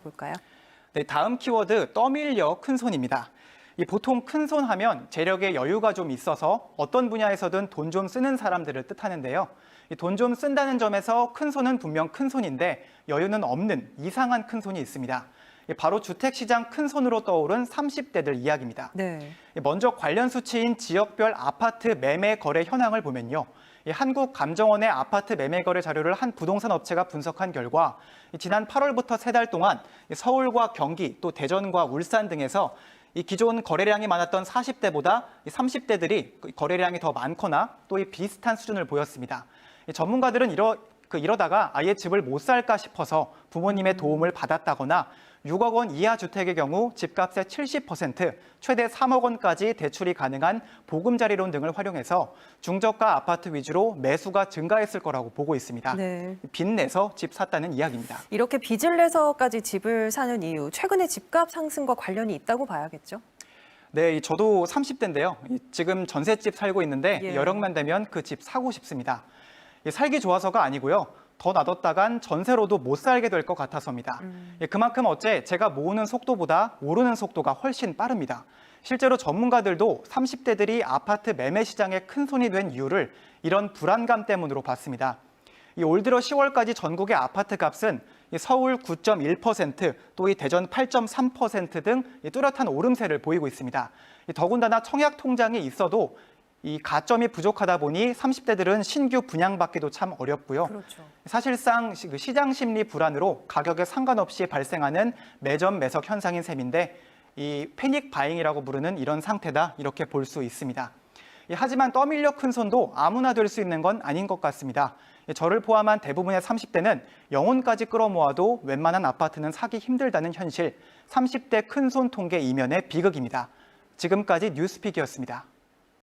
볼까요? 네, 다음 키워드 떠밀려 큰손입니다. 보통 큰손 하면 재력에 여유가 좀 있어서 어떤 분야에서든 돈 좀 쓰는 사람들을 뜻하는데요. 돈 좀 쓴다는 점에서 큰손은 분명 큰손인데 여유는 없는 이상한 큰손이 있습니다. 바로 주택시장 큰손으로 떠오른 30대들 이야기입니다. 네. 먼저 관련 수치인 지역별 아파트 매매 거래 현황을 보면요. 한국감정원의 아파트 매매 거래 자료를 한 부동산 업체가 분석한 결과 지난 8월부터 3달 동안 서울과 경기, 또 대전과 울산 등에서 이 기존 거래량이 많았던 40대보다 30대들이 거래량이 더 많거나 또 비슷한 수준을 보였습니다. 전문가들은 이러다가 아예 집을 못 살까 싶어서 부모님의 도움을 받았다거나 6억 원 이하 주택의 경우 집값의 70%, 최대 3억 원까지 대출이 가능한 보금자리론 등을 활용해서 중저가 아파트 위주로 매수가 증가했을 거라고 보고 있습니다. 네. 빚 내서 집 샀다는 이야기입니다. 이렇게 빚을 내서까지 집을 사는 이유, 최근에 집값 상승과 관련이 있다고 봐야겠죠? 네, 저도 30대인데요. 지금 전셋집 살고 있는데 여력만 되면 그 집 사고 싶습니다. 살기 좋아서가 아니고요. 더 놔뒀다간 전세로도 못 살게 될 것 같아서입니다. 그만큼 어째 제가 모으는 속도보다 오르는 속도가 훨씬 빠릅니다. 실제로 전문가들도 30대들이 아파트 매매 시장에 큰 손이 된 이유를 이런 불안감 때문으로 봤습니다. 올 들어 10월까지 전국의 아파트 값은 서울 9.1%, 또 이 대전 8.3% 등 뚜렷한 오름세를 보이고 있습니다. 더군다나 청약 통장이 있어도 이 가점이 부족하다 보니 30대들은 신규 분양받기도 참 어렵고요. 그렇죠. 사실상 시장 심리 불안으로 가격에 상관없이 발생하는 매점 매석 현상인 셈인데 이 패닉 바잉이라고 부르는 이런 상태다 이렇게 볼 수 있습니다. 하지만 떠밀려 큰 손도 아무나 될 수 있는 건 아닌 것 같습니다. 저를 포함한 대부분의 30대는 영혼까지 끌어모아도 웬만한 아파트는 사기 힘들다는 현실, 30대 큰손 통계 이면의 비극입니다. 지금까지 뉴스픽이었습니다.